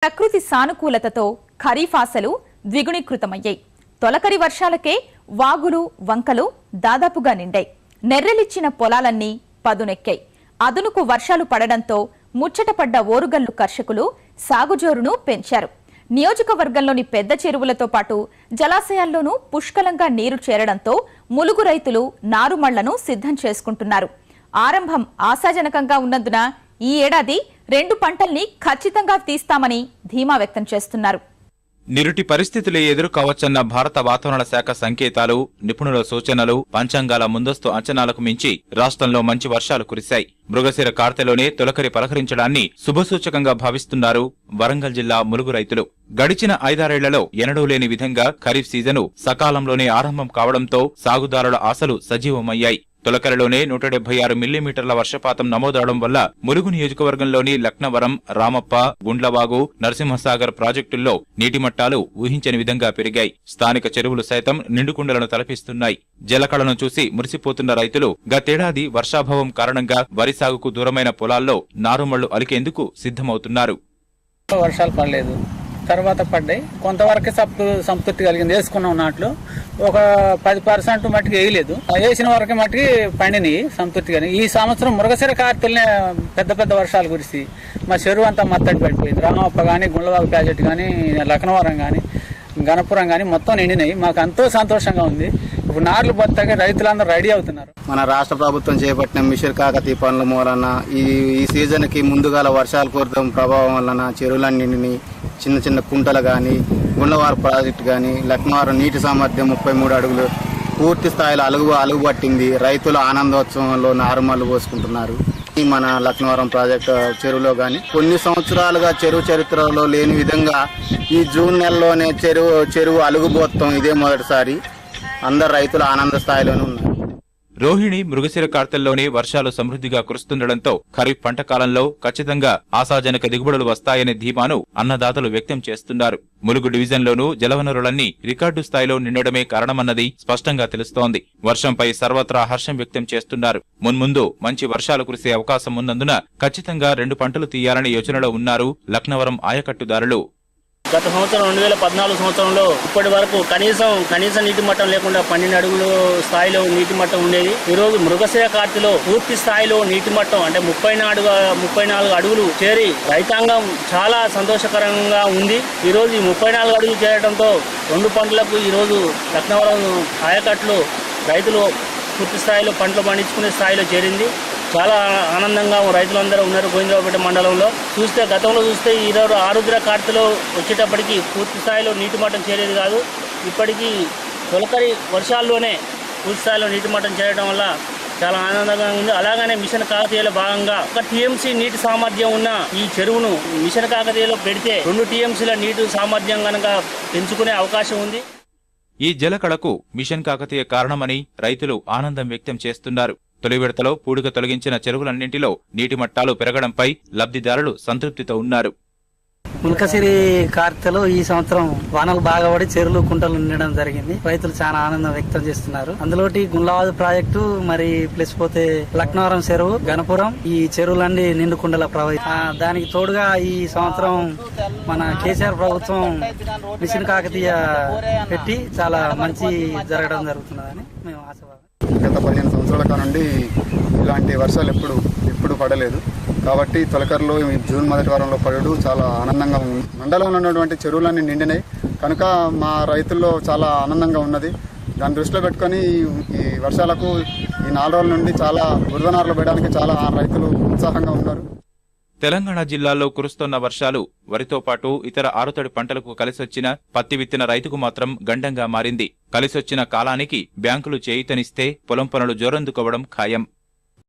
ప్రకృతి సానుకూలతతో ఖరీఫ్ ఆశలు ద్విగుణీకృతమయ్యాయి. తొలకరి వర్షాలకే వాగులు వంకలు దాదాపుగా నిండాయి. నెర్రెలిచ్చిన పొలాలన్నీ పదునెక్కాయి. అదునుకు వర్షాలు పడడంతో ముచ్చటపడ్డ ఓరుగల్లు కర్షకులు సాగుజోరును పెంచారు. నియోజకవర్గంలోని పెద్ద చెరువులతో పాటు జలాశయాల్లోనూ పుష్కలంగా నీరు చేరడంతో ములుగు రైతులు నారుమళ్లను సిద్ధం చేసుకుంటున్నారు. ఆరంభం ఆశాజనకంగా ఉన్నందున ఈ ఏడాది 2 పంటల్ని ఖచ్చితంగా తీస్తామని ధీమా వ్యక్తం చేస్తున్నారు. నిరుటి పరిస్థితులే ఎదురు కావచ్చన్న భారత వాతావరణ శాఖ సంకేతాలు, నిపుణుల సూచనలు, పంచాంగాల ముందస్తు అంచనాలకు మించి రాష్ట్రంలో మంచి వర్షాలు కురిశాయి. మృగశిర కార్తెలోనే తొలకరి పలకరించడాన్ని శుభసూచకంగా భావిస్తున్నారు వరంగల్ జిల్లా ములుగు రైతులు. గడిచిన 5-6 ఎన్నడూ లేని విధంగా ఖరీఫ్ సీజను సకాలంలోనే ఆరంభం కావడంతో సాగుదారుల ఆశలు సజీవమయ్యాయి. తొలకరిలోనే 176 మిల్లీమీటర్ల వర్షపాతం నమోదవడం వల్ల ములుగు నియోజకవర్గంలోని లక్నవరం, రామప్ప, గుండ్లవాగు, నరసింహసాగర్ ప్రాజెక్టుల్లో నీటి మట్టాలు ఊహించని విధంగా పెరిగాయి. స్థానిక చెరువులు సైతం నిండుకుండలను తలపిస్తున్నాయి. జలకళను చూసి మురిసిపోతున్న రైతులు గతేడాది వర్షాభావం కారణంగా వరి సాగుకు దూరమైన పొలాల్లో నారుమళ్లు అలికేందుకు సిద్ధమవుతున్నారు. వర్షాలు పడలేదు, తర్వాత పడ్డాయి. కొంతవరకు సంతృప్తి కలిగింది. వేసుకున్నాం నాట్లు ఒక 10% మట్టికి వేయలేదు. వేసిన వరకు మట్టికి పండినాయి సంతృప్తిగా. ఈ సంవత్సరం మృగశిర కార్తెల్నే పెద్ద పెద్ద వర్షాలు కురిసి మా చెరువు అంతా మత్తడి పడిపోయింది. రామప్ప కానీ, గుండ్లవాగు ప్రాజెక్టు కానీ, లక్నవరం కానీ, గణపురం కానీ మొత్తం నిండినాయి. మాకు ఎంతో సంతోషంగా ఉంది. ఇప్పుడు నార్లు పోతాక రైతులందరూ రెడీ అవుతున్నారు. మన రాష్ట్ర ప్రభుత్వం చేపట్టిన మిషన్ కాకతీయ పనుల మూలన ఈ సీజన్కి ముందుగాల వర్షాలు కురడం ప్రభావం వలన చెరువులన్నీ నిండినాయి. చిన్న చిన్న కుంటలు కానీ, గుండ్లవారు ప్రాజెక్టు కానీ, లక్నవరం నీటి సామర్థ్యం 33 అడుగులు పూర్తి స్థాయిలో అలుగు పట్టింది. రైతులు ఆనందోత్సవంలో నారుమల్లు పోసుకుంటున్నారు. మన లక్నవరం ప్రాజెక్టు చెరువులో కానీ కొన్ని సంవత్సరాలుగా చెరువు చరిత్రలో లేని విధంగా ఈ జూన్ నెలలోనే చెరువు అలుగుబోత్తం ఇదే మొదటిసారి. అందరు రైతులు ఆనంద స్థాయిలోనే ఉన్నారు. రోహిణి, మృగశిర కార్తెల్లోనే వర్షాలు సమృద్ధిగా కురుస్తుండటంతో ఖరీఫ్ పంట కాలంలో ఖచ్చితంగా ఆశాజనక దిగుబడులు వస్తాయనే ధీమాను అన్నదాతలు వ్యక్తం చేస్తున్నారు. ములుగు డివిజన్లోనూ జలవనరులన్నీ రికార్డు స్థాయిలో నిండడమే కారణమన్నది స్పష్టంగా తెలుస్తోంది. వర్షంపై సర్వత్రా హర్షం వ్యక్తం చేస్తున్నారు. మున్ముందు మంచి వర్షాలు కురిసే అవకాశం ఉన్నందున ఖచ్చితంగా 2 పంటలు తీయాలనే యోచనలో ఉన్నారు లక్నవరం ఆయకట్టుదారులు. గత సంవత్సరం 2014 సంవత్సరంలో ఇప్పటి వరకు కనీస నీటి మట్టం లేకుండా 12 అడుగుల స్థాయిలో నీటి మట్టం ఉండేది. ఈ రోజు మృగశిర కార్తెలో పూర్తి స్థాయిలో నీటి మట్టం అంటే 34 అడుగులు చేరి రైతాంగం చాలా సంతోషకరంగా ఉంది. ఈ రోజు 34 అడుగులు చేరడంతో 2 పంటలకు ఈ రోజు లక్నవరం ఆయకట్టులో రైతులు పూర్తి స్థాయిలో పంటలు పండించుకునే స్థాయిలో చేరింది. చాలా ఆనందంగా రైతులందరూ ఉన్నారు. గోవిందరావుపేట మండలంలో గతంలో చూస్తే ఈరోజు ఆరుద్ర కార్తెలో వచ్చేటప్పటికి పూర్తి స్థాయిలో నీటి మట్టం చేరేది కాదు. ఇప్పటికీ తొలకరి వర్షాల్లోనే పూర్తి స్థాయిలో నీటి మట్టం చేరడం వల్ల చాలా ఆనందంగా ఉంది. అలాగనే మిషన్ కాకతీయలో భాగంగా 1 టీఎంసీ నీటి సామర్థ్యం ఉన్న ఈ చెరువును మిషన్ కాకతీయలో పెడితే 2 టీఎంసీల నీటి సామర్థ్యం కనుక పెంచుకునే అవకాశం ఉంది. ఈ జలకళకు మిషన్ కాకతీయ కారణమని రైతులు ఆనందం వ్యక్తం చేస్తున్నారు. తొలి విడతలో పూడిక తొలగించిన చెరువులన్నింటిలో నీటి మట్టాలు పెరగడంపై లబ్ధిదారులు సంతృప్తితో ఉన్నారు. ముల్కసిరి కార్తెలో ఈ సంవత్సరం వానలు బాగా పడి చెరువులు కుంటలు నిండడం జరిగింది. రైతులు చాలా ఆనందం వ్యక్తం చేస్తున్నారు. అందులోటి గుండ్లవాగు ప్రాజెక్టు మరి ప్లస్ పోతే లక్నవరం చెరువు, గణపురం ఈ చెరువులన్నీ నిండు కుండల ప్రవహించాయి. దానికి తోడుగా ఈ సంవత్సరం మన కేసీఆర్ ప్రభుత్వం మిషన్ కాకతీయ పెట్టి చాలా మంచి జరగడం జరుగుతున్నదని మేము ఆశపడతాం. గత 15 సంవత్సరాల నుండి ఇలాంటి వర్షాలు ఎప్పుడు పడలేదు. కాబట్టి తొలకరిలో జూన్ మొదటి వారంలో పడడం చాలా ఆనందంగా ఉంది. మండలంలో ఉన్నటువంటి చెరువులన్నీ నిండినాయి కనుక మా రైతుల్లో చాలా ఆనందంగా ఉన్నది. దాన్ని దృష్టిలో పెట్టుకొని ఈ వర్షాలకు ఈ 4 రోజుల నుండి చాలా బురదనారులు వేయడానికి చాలా రైతులు ఉత్సాహంగా ఉన్నారు. తెలంగాణ జిల్లాల్లో కురుస్తున్న వర్షాలు వరితో పాటు ఇతర ఆరుతడి పంటలకు కలిసొచ్చిన పత్తి విత్తిన రైతుకు మాత్రం గండంగా మారింది. కలిసొచ్చిన కాలానికి బ్యాంకులు చేయూతనిస్తే పొలం పనులు జోరందుకోవడం ఖాయం.